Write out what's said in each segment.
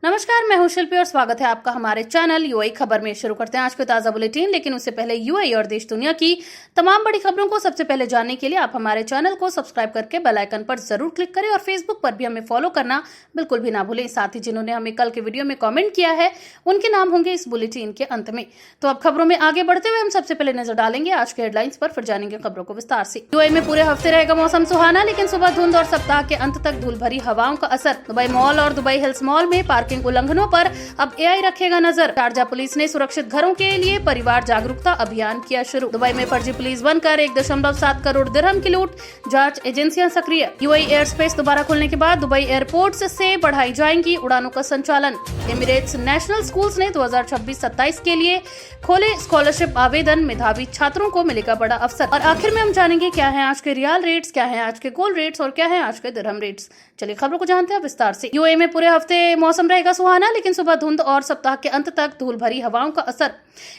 नमस्कार, मैं हूं शिल्पी और स्वागत है आपका हमारे चैनल यूआई खबर में। शुरू करते हैं आज के ताजा बुलेटिन, लेकिन उससे पहले यूआई और देश दुनिया की तमाम बड़ी खबरों को सबसे पहले जानने के लिए आप हमारे चैनल को सब्सक्राइब करके बेल आइकन पर जरूर क्लिक करें और फेसबुक पर भी हमें फॉलो करना बिल्कुल भी ना भूलें। साथ ही जिन्होंने हमें कल के वीडियो में कॉमेंट किया है उनके नाम होंगे इस बुलेटिन के अंत में। तो अब खबरों में आगे बढ़ते हुए हम सबसे पहले नजर डालेंगे आज के हेडलाइंस पर, फिर जानेंगे खबरों को विस्तार से। यूआई में पूरे हफ्ते रहेगा मौसम सुहाना, लेकिन सुबह धुंध और सप्ताह के अंत तक धूल भरी हवाओं का असर। दुबई मॉल और दुबई हिल्स मॉल में पार्किंग उल्लंघनों पर अब एआई रखेगा नजर। शारजा पुलिस ने सुरक्षित घरों के लिए परिवार जागरूकता अभियान किया शुरू। दुबई में फर्जी पुलिस बनकर 1.7 करोड़ दिरहम की लूट, जांच एजेंसियां सक्रिय। यूएई एयर स्पेस दोबारा खुलने के बाद दुबई एयरपोर्ट्स से बढ़ाई जाएंगी उड़ानों का संचालन। एमिरेट्स नेशनल स्कूल्स ने 2026-27 के लिए खोले स्कॉलरशिप आवेदन, मेधावी छात्रों को मिलेगा बड़ा अवसर। और आखिर में हम जानेंगे क्या है आज के रियाल रेट्स, क्या है आज के गोल्ड रेट्स और क्या है आज के दिरहम रेट्स। चलिए खबरों को जानते हैं विस्तार से। यूएई में पूरे हफ्ते मौसम रहेगा सुहाना, लेकिन सुबह धुंध और सप्ताह के अंत तक धूल भरी हवाओं का असर।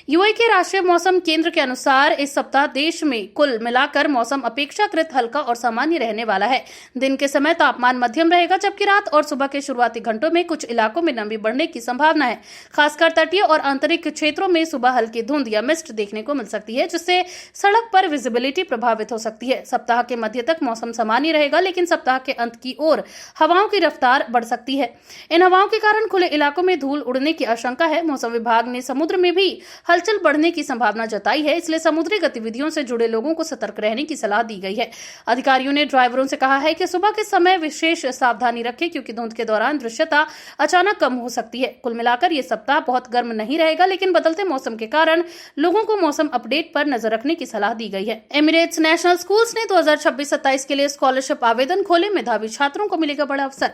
यूएई के राष्ट्रीय मौसम केंद्र के अनुसार इस सप्ताह देश में कुल मिलाकर मौसम अपेक्षाकृत हल्का और सामान्य रहने वाला है। दिन के समय तापमान मध्यम रहेगा, जबकि रात और सुबह के शुरुआती घंटों में कुछ इलाकों में नमी बढ़ने की संभावना है। खासकर तटीय और आंतरिक क्षेत्रों में सुबह हल्की धुंध या मिस्ट देखने को मिल सकती है, जिससे सड़क पर विजिबिलिटी प्रभावित हो सकती है। सप्ताह के मध्य तक मौसम सामान्य रहेगा, लेकिन सप्ताह के अंत की ओर हवाओं की रफ्तार बढ़ सकती है। इन हवाओं के कारण खुले इलाकों में धूल उड़ने की आशंका है। मौसम विभाग ने समुद्र में भी हलचल बढ़ने की संभावना जताई है, इसलिए समुद्री गतिविधियों से जुड़े लोगों को सतर्क रहने की सलाह दी गई है। अधिकारियों ने ड्राइवरों से कहा है कि सुबह के समय विशेष सावधानी रखें, क्योंकि धुंध के दौरान दृश्यता अचानक कम हो सकती है। कुल मिलाकर ये सप्ताह बहुत गर्म नहीं रहेगा, लेकिन बदलते मौसम के कारण लोगों को मौसम अपडेट पर नजर रखने की सलाह दी गई है। एमिरेट्स नेशनल स्कूल्स ने 2026-27 के लिए स्कॉलरशिप आवेदन खोले, मेधावी छात्रों को मिलेगा बड़ा अवसर।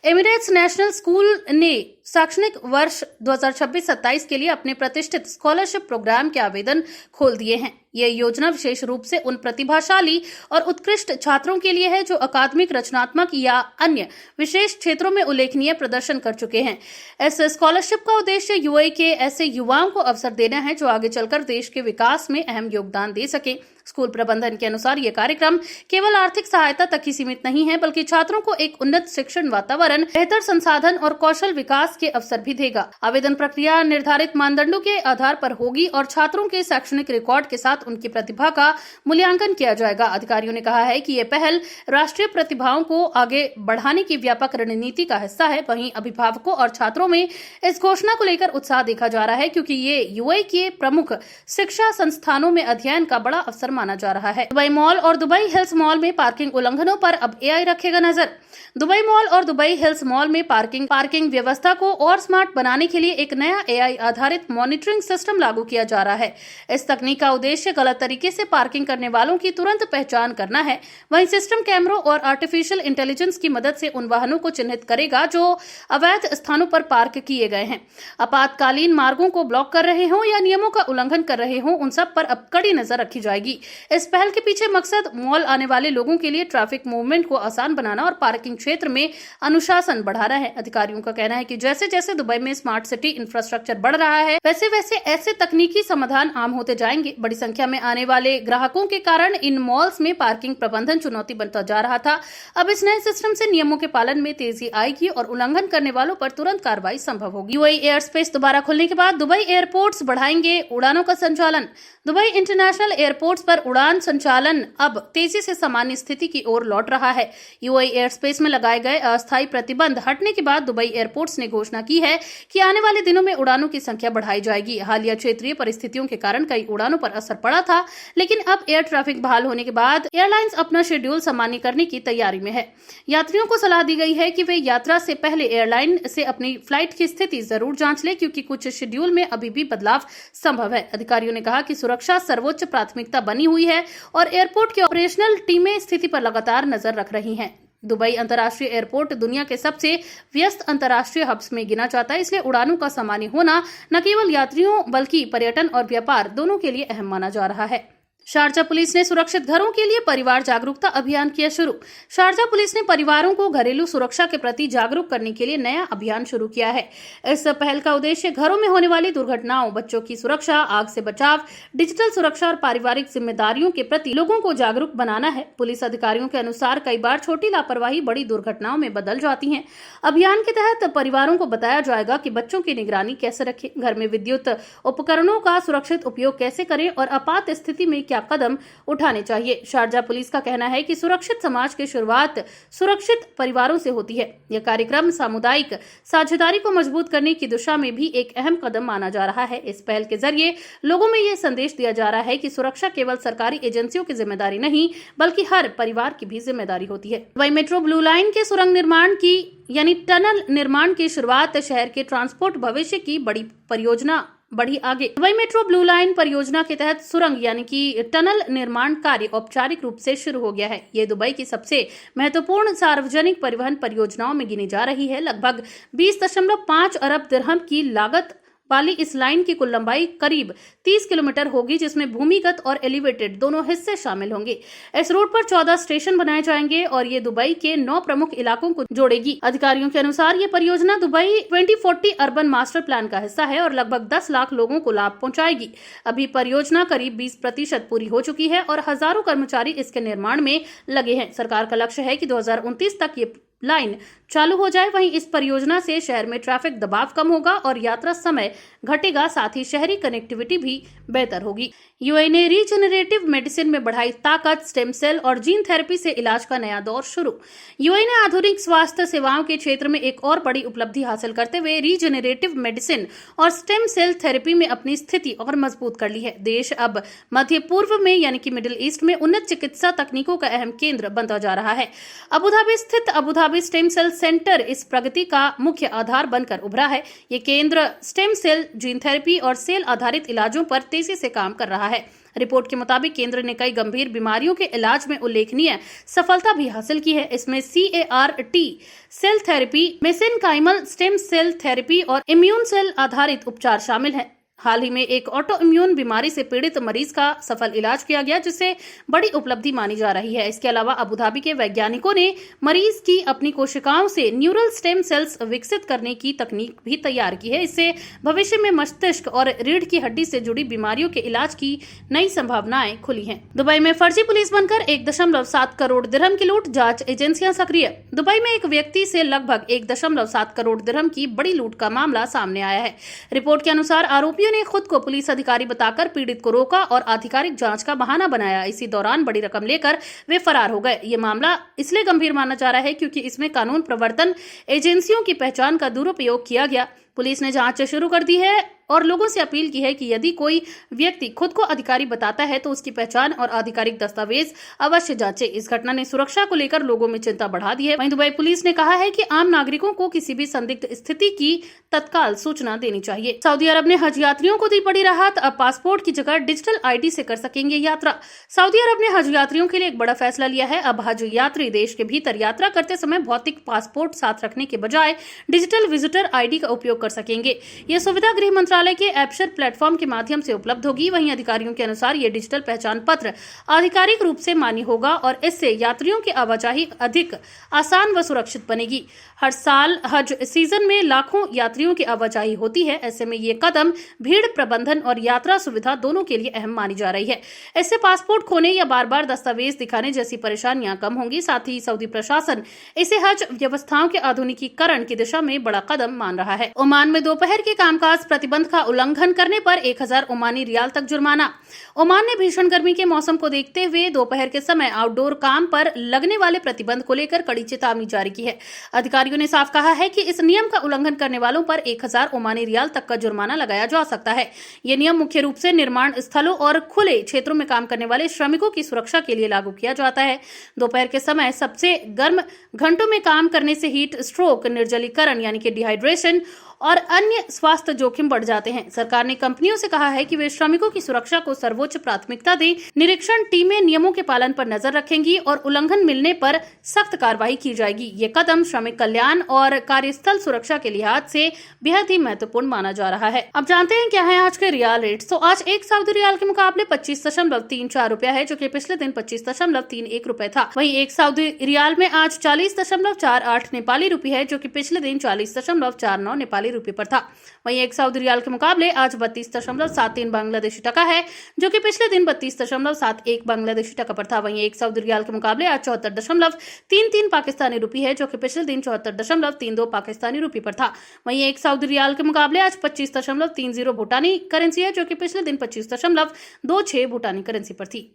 एमिरेट्स नेशनल स्कूल ने शैक्षणिक वर्ष 2026-27 के लिए अपने प्रतिष्ठित स्कॉलरशिप प्रोग्राम के आवेदन खोल दिए हैं। यह योजना विशेष रूप से उन प्रतिभाशाली और उत्कृष्ट छात्रों के लिए है जो अकादमिक, रचनात्मक या अन्य विशेष क्षेत्रों में उल्लेखनीय प्रदर्शन कर चुके हैं। इस स्कॉलरशिप का उद्देश्य यूएई के ऐसे युवाओं को अवसर देना है जो आगे चलकर देश के विकास में अहम योगदान दे सके। स्कूल प्रबंधन के अनुसार यह कार्यक्रम केवल आर्थिक सहायता तक ही सीमित नहीं है, बल्कि छात्रों को एक उन्नत शिक्षण वातावरण, बेहतर संसाधन और कौशल विकास के अवसर भी देगा। आवेदन प्रक्रिया निर्धारित मानदंडों के आधार पर होगी और छात्रों के शैक्षणिक रिकॉर्ड के साथ उनकी प्रतिभा का मूल्यांकन किया जाएगा। अधिकारियों ने कहा है कि यह पहल राष्ट्रीय प्रतिभाओं को आगे बढ़ाने की व्यापक रणनीति का हिस्सा है। वहीं अभिभावकों और छात्रों में इस घोषणा को लेकर उत्साह देखा जा रहा है, क्योंकि ये यूएई के प्रमुख शिक्षा संस्थानों में अध्ययन का बड़ा अवसर माना जा रहा है। दुबई मॉल और दुबई हिल्स मॉल में पार्किंग उल्लंघनों पर अब एआई रखेगा नजर। दुबई मॉल और दुबई हिल्स मॉल में पार्किंग व्यवस्था को और स्मार्ट बनाने के लिए एक नया एआई आधारित मॉनिटरिंग सिस्टम लागू किया जा रहा है। इस तकनीक का उद्देश्य गलत तरीके से पार्किंग करने वालों की तुरंत पहचान करना है। वहीं सिस्टम कैमरों और आर्टिफिशियल इंटेलिजेंस की मदद से उन वाहनों को चिन्हित करेगा जो अवैध स्थानों पर पार्क किए गए हैं, आपातकालीन मार्गों को ब्लॉक कर रहे हों या नियमों का उल्लंघन कर रहे हों, उन सब पर अब कड़ी नजर रखी जाएगी। इस पहल के पीछे मकसद मॉल आने वाले लोगों के लिए ट्रैफिक मूवमेंट को आसान बनाना और पार्किंग क्षेत्र में अनुशासन बढ़ाना है। अधिकारियों का कहना है कि जैसे जैसे दुबई में स्मार्ट सिटी इंफ्रास्ट्रक्चर बढ़ रहा है, वैसे वैसे ऐसे तकनीकी समाधान आम होते जाएंगे। बड़ी संख्या में आने वाले ग्राहकों के कारण इन मॉल्स में पार्किंग प्रबंधन चुनौती बनता जा रहा था। अब इस नए सिस्टम से नियमों के पालन में तेजी आएगी और उल्लंघन करने वालों पर तुरंत कार्रवाई संभव होगी। यूएई एयर स्पेस दोबारा खुलने के बाद दुबई एयरपोर्ट्स बढ़ाएंगे उड़ानों का संचालन। दुबई इंटरनेशनल एयरपोर्ट्स पर उड़ान संचालन अब तेजी से सामान्य स्थिति की ओर लौट रहा है। यूएई एयर स्पेस में लगाए गए अस्थायी प्रतिबंध हटने के बाद दुबई एयरपोर्ट्स ने घोषणा की है कि आने वाले दिनों में उड़ानों की संख्या बढ़ाई जाएगी। हालिया क्षेत्रीय परिस्थितियों के कारण कई उड़ानों पर असर पड़ा था, लेकिन अब एयर ट्रैफिक बहाल होने के बाद एयरलाइंस अपना शेड्यूल सामान्य करने की तैयारी में है। यात्रियों को सलाह दी गई है कि वे यात्रा से पहले एयरलाइन से अपनी फ्लाइट की स्थिति जरूर जांच लें, क्योंकि कुछ शेड्यूल में अभी भी बदलाव संभव है। अधिकारियों ने कहा कि सुरक्षा सर्वोच्च प्राथमिकता बनी हुई है और एयरपोर्ट की ऑपरेशनल टीमें स्थिति पर लगातार नजर रख रही हैं। दुबई अंतर्राष्ट्रीय एयरपोर्ट दुनिया के सबसे व्यस्त अंतर्राष्ट्रीय हब्स में गिना जाता है, इसलिए उड़ानों का सामान्य होना न केवल यात्रियों बल्कि पर्यटन और व्यापार दोनों के लिए अहम माना जा रहा है। शारजा पुलिस ने सुरक्षित घरों के लिए परिवार जागरूकता अभियान किया शुरू। शारजा पुलिस ने परिवारों को घरेलू सुरक्षा के प्रति जागरूक करने के लिए नया अभियान शुरू किया है। इस पहल का उद्देश्य घरों में होने वाली दुर्घटनाओं, बच्चों की सुरक्षा, आग से बचाव, डिजिटल सुरक्षा और पारिवारिक जिम्मेदारियों के प्रति लोगों को जागरूक बनाना है। पुलिस अधिकारियों के अनुसार कई बार छोटी लापरवाही बड़ी दुर्घटनाओं में बदल जाती है। अभियान के तहत परिवारों को बताया जाएगा कि बच्चों की निगरानी कैसे रखें, घर में विद्युत उपकरणों का सुरक्षित उपयोग कैसे करें और आपात स्थिति में क्या कदम उठाने चाहिए। शारजा पुलिस का कहना है कि सुरक्षित समाज की शुरुआत सुरक्षित परिवारों से होती है। यह कार्यक्रम सामुदायिक साझेदारी को मजबूत करने की दिशा में भी एक अहम कदम माना जा रहा है। इस पहल के जरिए लोगों में यह संदेश दिया जा रहा है कि सुरक्षा केवल सरकारी एजेंसियों की जिम्मेदारी नहीं, बल्कि हर परिवार की भी जिम्मेदारी होती है। वहीं मेट्रो ब्लू लाइन के सुरंग निर्माण की यानी टनल निर्माण की शुरुआत शहर के ट्रांसपोर्ट भविष्य की बड़ी परियोजना बढ़ी आगे। दुबई मेट्रो ब्लू लाइन परियोजना के तहत सुरंग यानी कि टनल निर्माण कार्य औपचारिक रूप से शुरू हो गया है। ये दुबई की सबसे महत्वपूर्ण सार्वजनिक परिवहन परियोजनाओं में गिनी जा रही है। लगभग 20.5 अरब दिरहम की लागत वाली इस लाइन की कुल लंबाई करीब 30 किलोमीटर होगी, जिसमें भूमिगत और एलिवेटेड दोनों हिस्से शामिल होंगे। इस रूट पर 14 स्टेशन बनाए जाएंगे और ये दुबई के 9 प्रमुख इलाकों को जोड़ेगी। अधिकारियों के अनुसार ये परियोजना दुबई 2040 अर्बन मास्टर प्लान का हिस्सा है और लगभग 10 लाख लोगों को लाभ पहुंचाएगी। अभी परियोजना करीब 20% पूरी हो चुकी है और हजारों कर्मचारी इसके निर्माण में लगे हैं। सरकार का लक्ष्य है कि 2029 तक ये लाइन चालू हो जाए। वहीं इस परियोजना से शहर में ट्रैफिक दबाव कम होगा और यात्रा समय घटेगा, साथ ही शहरी कनेक्टिविटी भी बेहतर होगी। यूएई ने रीजनरेटिव मेडिसिन में बढ़ाई ताकत, स्टेम सेल और जीन थेरेपी से इलाज का नया दौर शुरू। यूएई ने आधुनिक स्वास्थ्य सेवाओं के क्षेत्र में एक और बड़ी उपलब्धि हासिल करते हुए रीजनरेटिव मेडिसिन और स्टेम सेल थेरेपी में अपनी स्थिति और मजबूत कर ली है। देश अब मध्य पूर्व में यानी कि मिडिल ईस्ट में उन्नत चिकित्सा तकनीकों का अहम केंद्र बनता जा रहा है। अबुधाबी स्थित अबुधाबी स्टेम सेल सेंटर इस प्रगति का मुख्य आधार बनकर उभरा है। ये केंद्र स्टेम सेल, जीन थेरेपी और सेल आधारित इलाजों पर तेजी से काम कर रहा है। रिपोर्ट के मुताबिक केंद्र ने कई गंभीर बीमारियों के इलाज में उल्लेखनीय सफलता भी हासिल की है। इसमें CAR-T cell therapy, mesenchymal stem cell therapy और इम्यून सेल आधारित उपचार शामिल हैं। हाल ही में एक ऑटो इम्यून बीमारी से पीड़ित मरीज का सफल इलाज किया गया, जिसे बड़ी उपलब्धि मानी जा रही है। इसके अलावा अबुधाबी के वैज्ञानिकों ने मरीज की अपनी कोशिकाओं से न्यूरल स्टेम सेल्स विकसित करने की तकनीक भी तैयार की है। इससे भविष्य में मस्तिष्क और रीढ़ की हड्डी से जुड़ी बीमारियों के इलाज की नई संभावनाएं खुली हैं। दुबई में फर्जी पुलिस बनकर 1.7 करोड़ दिरहम की लूट, जांच एजेंसियां सक्रिय। दुबई में एक व्यक्ति से लगभग 1.7 करोड़ दिरहम की बड़ी लूट का मामला सामने आया है। रिपोर्ट के अनुसार आरोपियों ने खुद को पुलिस अधिकारी बताकर पीड़ित को रोका और आधिकारिक जांच का बहाना बनाया। इसी दौरान बड़ी रकम लेकर वे फरार हो गए। ये मामला इसलिए गंभीर माना जा रहा है क्योंकि इसमें कानून प्रवर्तन एजेंसियों की पहचान का दुरुपयोग किया गया। पुलिस ने जांच शुरू कर दी है और लोगों से अपील की है कि यदि कोई व्यक्ति खुद को अधिकारी बताता है तो उसकी पहचान और आधिकारिक दस्तावेज अवश्य जांचें। इस घटना ने सुरक्षा को लेकर लोगों में चिंता बढ़ा दी है। वहीं दुबई पुलिस ने कहा है कि आम नागरिकों को किसी भी संदिग्ध स्थिति की तत्काल सूचना देनी चाहिए। सऊदी अरब ने हज यात्रियों को दी बड़ी राहत, अब पासपोर्ट की जगह डिजिटल ID से कर सकेंगे यात्रा। सऊदी अरब ने हज यात्रियों के लिए एक बड़ा फैसला लिया है। अब हज यात्री देश के भीतर यात्रा करते समय भौतिक पासपोर्ट साथ रखने के बजाय डिजिटल विजिटर ID का उपयोग कर सकेंगे। यह सुविधा गृह मंत्रालय के एपशर प्लेटफॉर्म के माध्यम से उपलब्ध होगी। वहीं अधिकारियों के अनुसार ये डिजिटल पहचान पत्र आधिकारिक रूप से मान्य होगा और इससे यात्रियों की आवाजाही अधिक आसान व सुरक्षित बनेगी। हर साल हज सीजन में लाखों यात्रियों की आवाजाही होती है। ऐसे में ये कदम भीड़ प्रबंधन और यात्रा सुविधा दोनों के लिए अहम मानी जा रही है। इससे पासपोर्ट खोने या बार बार दस्तावेज दिखाने जैसी परेशानियां कम होंगी। साथ ही सऊदी प्रशासन इसे हज व्यवस्थाओं के आधुनिकीकरण की दिशा में बड़ा कदम मान रहा है। ओमान में दोपहर के कामकाज प्रतिबंध का उल्लंघन करने पर 1000 ओमानी रियाल तक जुर्माना। ओमान ने भीषण गर्मी के मौसम को देखते हुए दोपहर के समय आउटडोर काम पर लगने वाले प्रतिबंध को लेकर कड़ी चेतावनी जारी की है। अधिकारियों ने साफ कहा है कि इस नियम का उल्लंघन करने वालों पर 1000 ओमानी रियाल तक का जुर्माना लगाया जा सकता है। ये नियम मुख्य रूप से निर्माण स्थलों और खुले क्षेत्रों में काम करने वाले श्रमिकों की सुरक्षा के लिए लागू किया जाता है। दोपहर के समय सबसे गर्म घंटों में काम करने से हीट स्ट्रोक, निर्जलीकरण यानी कि डिहाइड्रेशन और अन्य स्वास्थ्य जोखिम बढ़ जाते हैं। सरकार ने कंपनियों से कहा है कि वे श्रमिकों की सुरक्षा को सर्वोच्च प्राथमिकता दें। निरीक्षण टीमें नियमों के पालन पर नजर रखेंगी और उल्लंघन मिलने पर सख्त कार्रवाई की जाएगी। ये कदम श्रमिक कल्याण और कार्यस्थल सुरक्षा के लिहाज से बेहद ही महत्वपूर्ण माना जा रहा है। अब जानते हैं क्या है आज के रियाल रेट्स। तो आज एक सऊदी रियाल के मुकाबले 25.34 रुपया है, जो कि पिछले दिन 25.31 रुपए था। वहीं एक सऊदी रियाल में आज 40.48 नेपाली रुपये है, जो कि पिछले दिन 40.49 नेपाली रुपये पर था। वहीं एक सऊदी रियाल के मुकाबले आज 32.73 बांग्लादेशी टका है, जो कि पिछले दिन 32.71 बांग्लादेशी टका पर था। वहीं एक सऊदी रियाल के मुकाबले आज 74.33 पाकिस्तानी रुपये है, जो कि पिछले दिन 74.32 पाकिस्तानी रुपये पर था। वहीं एक सऊदी रियाल के मुकाबले आज 25.30 भूटानी करेंसी है, जो कि पिछले दिन 25.26 भूटानी करेंसी पर थी।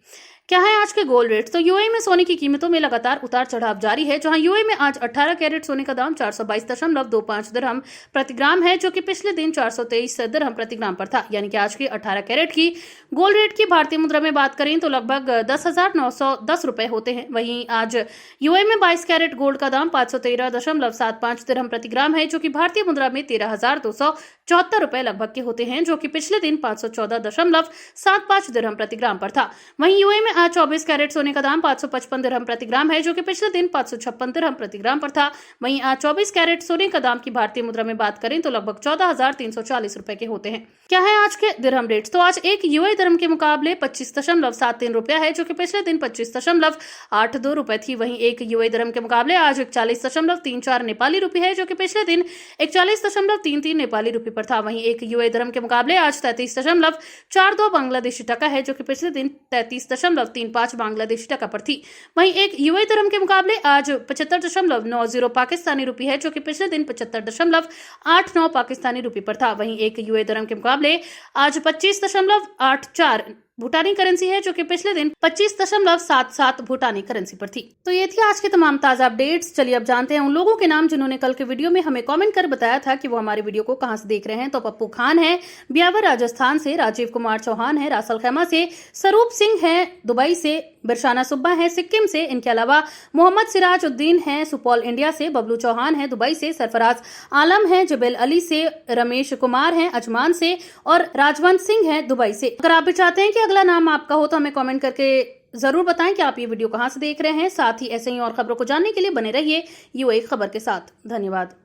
क्या है आज के गोल्ड रेट्स। तो यूएई में सोने की कीमतों में लगातार उतार चढ़ाव जारी है, जहां यूएई में आज 18 कैरेट सोने का दाम 422.25 दिरहम प्रति ग्राम है, जो कि पिछले दिन 423 दिरहम प्रति ग्राम पर था। यानी कि आज की 18 कैरेट की गोल्ड रेट की भारतीय मुद्रा में बात करें तो लगभग 10,910 रुपए होते हैं। वहीं आज यूएई में 22 कैरेट गोल्ड का दाम 513.75 दिरहम प्रति ग्राम है, जो कि भारतीय मुद्रा में 13,274 रुपए लगभग के होते हैं, जो कि पिछले दिन 514.75 दिरहम प्रति ग्राम पर था। वहीं यूएई में आज 24 कैरेट सोने का दाम 555 दिरहम प्रति ग्राम है, जो कि पिछले दिन 556 दिरहम प्रति ग्राम पर था। वहीं आज 24 कैरेट सोने का दाम की भारतीय मुद्रा में बात करें तो लगभग 14,340 रुपए के होते हैं। क्या है आज के दिरहम रेट्स। तो आज एक यूएई दिरहम के मुकाबले 25.73 रुपया है, जो कि पिछले दिन 25.82 रुपए थी। वहीं एक यूएई दिरहम के मुकाबले आज 41.34 नेपाली रुपये है, जो कि पिछले दिन 41.33 नेपाली रुपये पर था। वहीं एक यूएई दिरहम के मुकाबले आज 33.42 बांग्लादेशी टका है, जो कि पिछले दिन 33.35 बांग्लादेशी टका पर थी। वहीं एक यूएई दिरहम के मुकाबले आज 75.90 पाकिस्तानी रुपये है, जो कि पिछले दिन 75.89 पाकिस्तानी रुपये पर था। वहीं एक यूएई दिरहम के मुकाबले आज 25.84 भूटानी करेंसी है, जो कि पिछले दिन 25.77 भूटानी करेंसी पर थी। तो ये थी आज के तमाम ताजा अपडेट्स। चलिए अब जानते हैं उन लोगों के नाम जिन्होंने कल के वीडियो में हमें कमेंट कर बताया था कि वो हमारे वीडियो को कहां से देख रहे हैं। तो पप्पू खान है ब्यावर राजस्थान से, राजीव कुमार चौहान है रासल खैमा से, स्वरूप सिंह है दुबई से, बिरशाना सुब्बा है सिक्किम से, इनके अलावा मोहम्मद सिराज उद्दीन है सुपौल इंडिया से, बबलू चौहान है दुबई से, सरफराज आलम है जबेल अली से, रमेश कुमार है अजमान से और राजवंत सिंह है दुबई से। अगर आप भी चाहते हैं कि अगला नाम आपका हो तो हमें कमेंट करके जरूर बताएं कि आप ये वीडियो कहां से देख रहे हैं। साथ ही ऐसे ही और खबरों को जानने के लिए बने रहिए यूएई खबर के साथ। धन्यवाद।